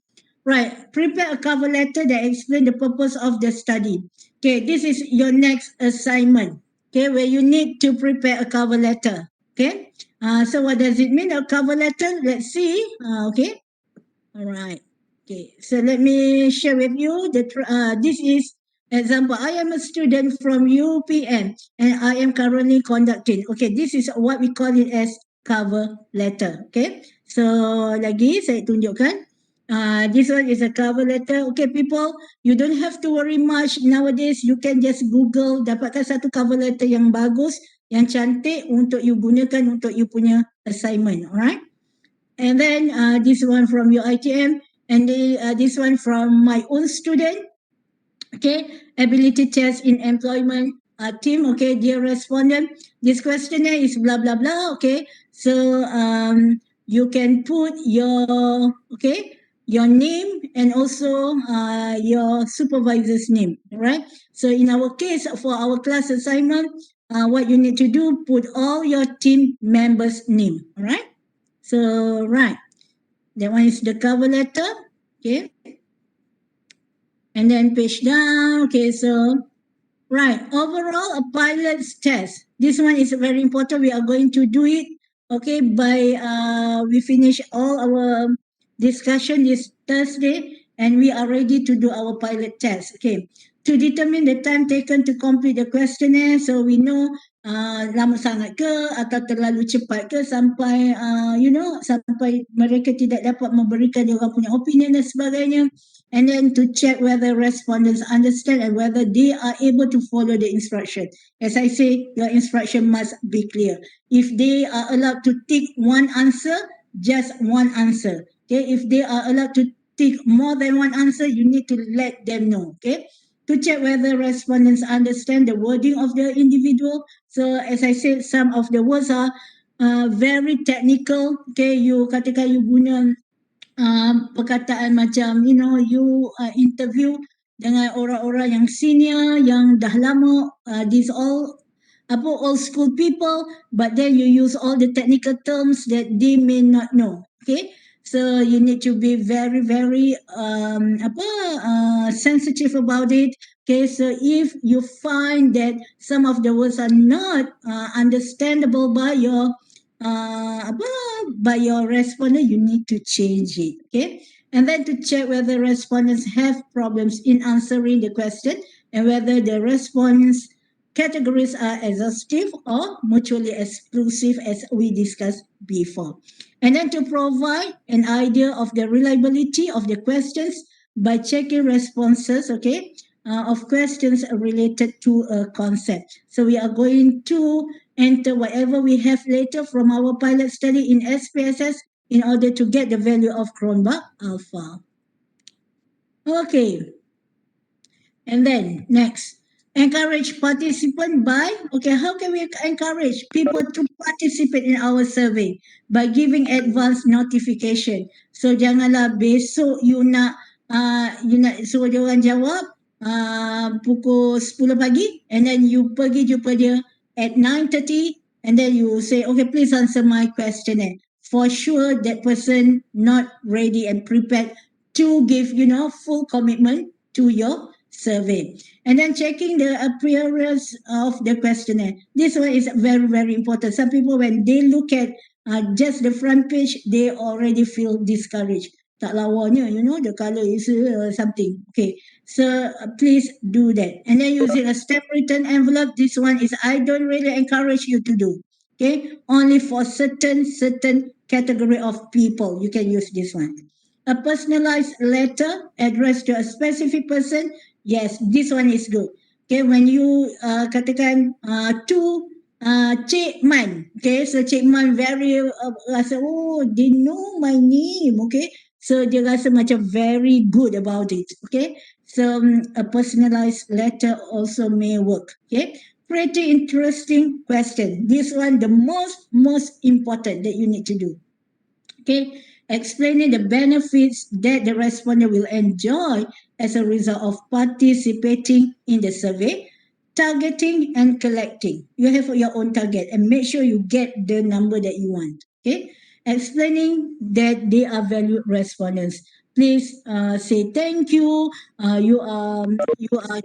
Right, prepare a cover letter that explain the purpose of the study. Okay, this is your next assignment. Okay, where you need to prepare a cover letter. Okay, so what does it mean, a cover letter? Let's see. Okay, all right. Okay, so let me share with you this is example. I am a student from UPM and I am currently conducting. Okay, this is what we call it as cover letter. Okay, so lagi saya tunjukkan. This one is a cover letter. Okay, people, you don't have to worry much nowadays. You can just Google, dapatkan satu cover letter yang bagus, yang cantik untuk you gunakan untuk you punya assignment. Alright. And then this one from your ITM, and this one from my own student. Okay, ability test in employment team. Okay, dear respondent, this questionnaire is blah blah blah. Okay, so you can put your name and also your supervisor's name. Right. So in our case, for our class assignment, what you need to do, put all your team members' name. All right. So right, that one is the cover letter. Okay. And then page down. Okay, so right, overall a pilot's test. This one is very important. We are going to do it, okay, by we finish all our discussion is Thursday, and we are ready to do our pilot test. Okay. To determine the time taken to complete the questionnaire, so we know lama sangat ke atau terlalu cepat ke sampai sampai mereka tidak dapat memberikan dia orang punya opinion dan sebagainya. And then to check whether respondents understand and whether they are able to follow the instruction. As I say, your instruction must be clear. If they are allowed to tick one answer, just one answer. Okay, if they are allowed to tick more than one answer, you need to let them know. Okay, to check whether respondents understand the wording of the individual. So as I said, some of the words are very technical. Okay, you katakan you guna perkataan macam you interview dengan orang-orang yang senior yang dah lama, these all old school people, but then you use all the technical terms that they may not know. Okay, so you need to be very very sensitive about it. Okay, so if you find that some of the words are not understandable by your by your respondent, you need to change it. Okay, and then to check whether respondents have problems in answering the question and whether the response categories are exhaustive or mutually exclusive, as we discussed before. And then to provide an idea of the reliability of the questions by checking responses, okay, of questions related to a concept. So we are going to enter whatever we have later from our pilot study in SPSS in order to get the value of Cronbach alpha. Okay. And then next, encourage participant by, okay, how can we encourage people to participate in our survey? By giving advance notification. So janganlah besok you nak suruh dia orang jawab pukul 10 pagi and then you pergi jumpa dia at 9:30 and then you say, okay, please answer my questionnaire. For sure that person not ready and prepared to give, full commitment to your survey. And then checking the appearance of the questionnaire. This one is very, very important. Some people, when they look at just the front page, they already feel discouraged. Tak lawanya, the color is something. Okay, so please do that. And then using a stamp written envelope, this one is I don't really encourage you to do. Okay, only for certain category of people you can use this one. A personalized letter addressed to a specific person, yes, this one is good. Okay, when you katakan to Cik Man, okay, so Cik Man very rasa, oh, they know my name, okay, so dia rasa macam very good about it, okay. So a personalized letter also may work, okay. Pretty interesting question. This one the most important that you need to do. Okay, explaining the benefits that the respondent will enjoy as a result of participating in the survey, targeting and collecting. You have your own target and make sure you get the number that you want. Okay, explaining that they are valued respondents. Please say thank you. You are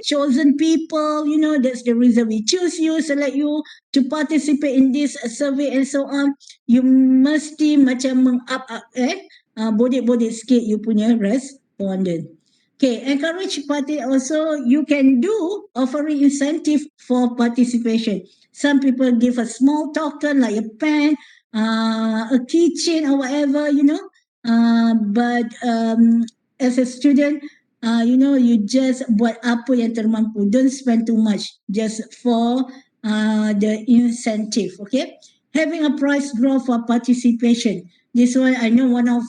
chosen people. That's the reason we choose you, select you to participate in this survey and so on. You mesti macam bodek-bodek sikit you punya respondent. Okay, encourage party also. You can do offering incentive for participation. Some people give a small token like a pen, a keychain or whatever, but as a student, you just buat apa yang termampu. Don't spend too much just for the incentive. Okay, having a prize draw for participation. This one I know one of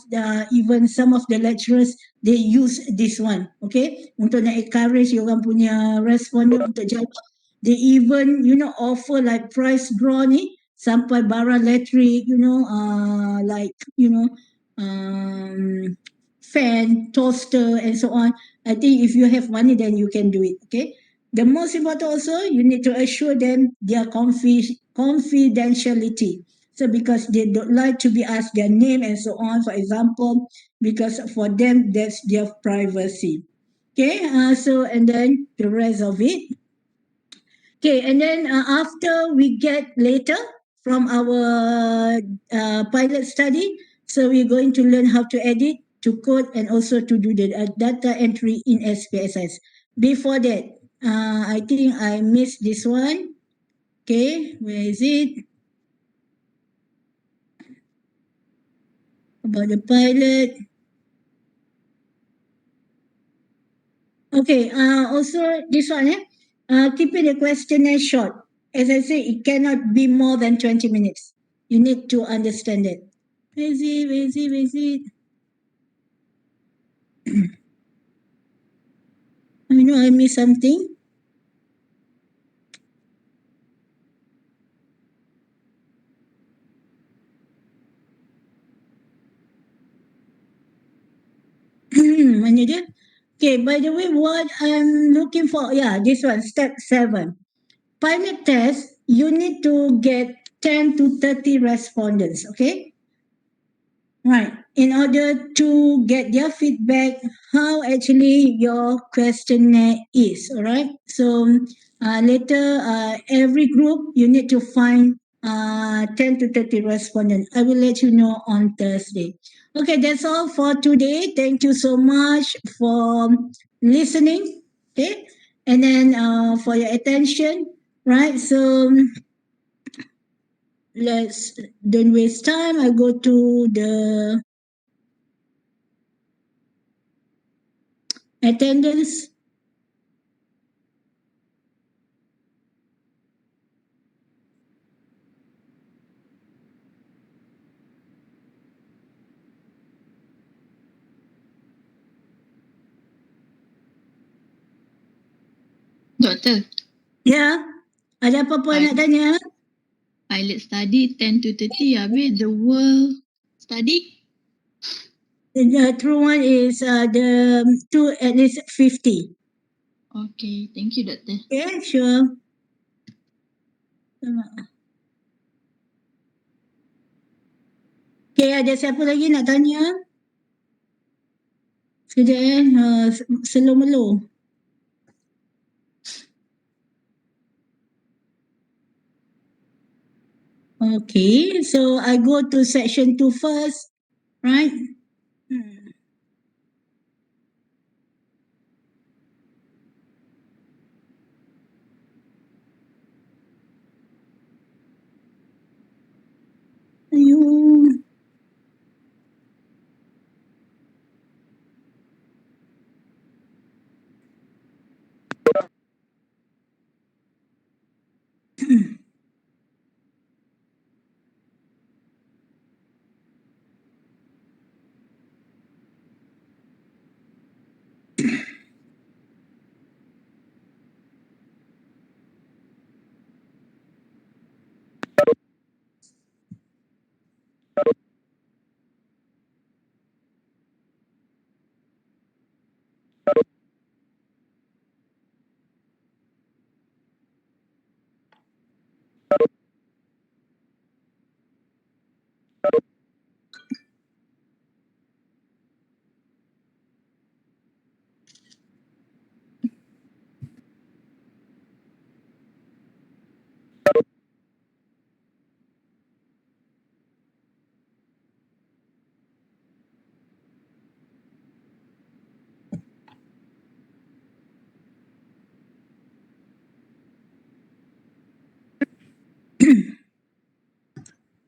even some of the lecturers they use this one. Okay, untuk nak encourage orang punya respondent untuk jawab. They even offer like prize draw ni sampai barang elektrik, fan, toaster and so on. I think if you have money then you can do it. Okay, the most important also you need to assure them their confidentiality. So because they don't like to be asked their name and so on, for example, because for them that's their privacy. Okay, so and then the rest of it. Okay, and then after we get later from our pilot study, so we're going to learn how to edit to code and also to do the data entry in SPSS. Before that, I think I missed this one. Okay, where is it? About the pilot. Okay, also this one, keeping the questionnaire short. As I say, it cannot be more than 20 minutes. You need to understand it. Where is it? Where is it? Where is it? I know I missed something. Mana dia? Okay, by the way, what I'm looking for, yeah, this one, step 7. Pilot test, you need to get 10 to 30 respondents, okay? Right. In order to get their feedback, how actually your questionnaire is, all right? So later, every group, you need to find 10 to 30 respondents. I will let you know on Thursday. Okay, that's all for today. Thank you so much for listening, okay? And then for your attention, right? So let's don't waste time. I go to the attendance. Doktor, Ya, ada apa-apa nak tanya? pilot study 10 to 30, habis the world study? The true one is the two at least 50. Okay, thank you, Doktor. Okay, sure. Okay, ada siapa lagi nak tanya? Sekejap slow-melo. Okay, so I go to section 2 first, right? Ayuh.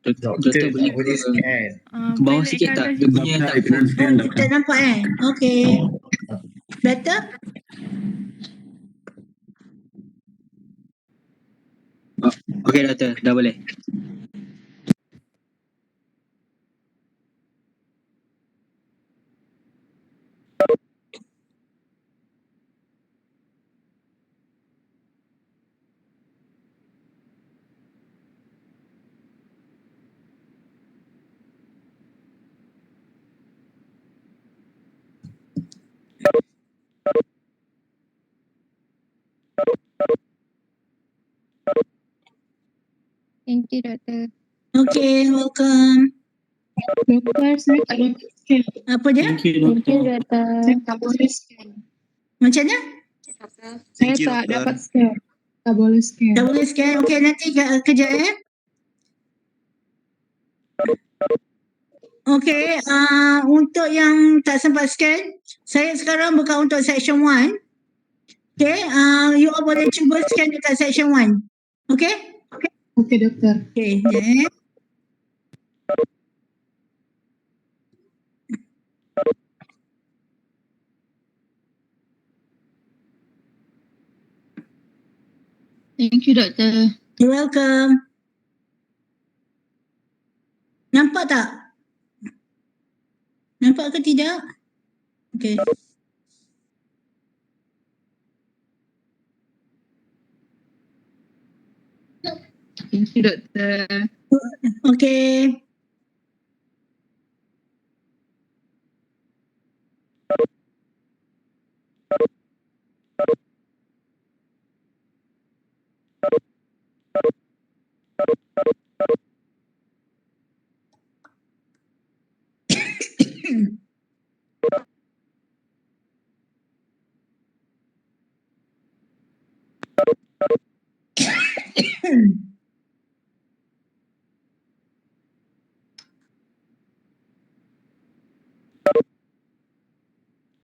Doktor boleh boleh scan. ke bawah Pilot sikit kat tak? atas. Dia punya tak Oh, tak nampak Okay. Better? Okay, Doktor, dah boleh. Thank you, Doktor. Okay, welcome. Doktor, saya tak boleh scan. Apa dia? Thank you, Thank you, Doktor. Doktor. Saya tak boleh scan. Macam mana? Saya tak dapat scan. Tak boleh scan. Tak boleh scan. Okay, nanti kejap Okay, untuk yang tak sempat scan, saya sekarang buka untuk section 1. Okay, you all boleh cuba scan dekat section 1. Okay? Okey, doktor. Okay, sekejap. Thank you, Doktor. You're welcome. Nampak tak? Nampak ke tidak? Okay. Thank you, Doktor. Okay.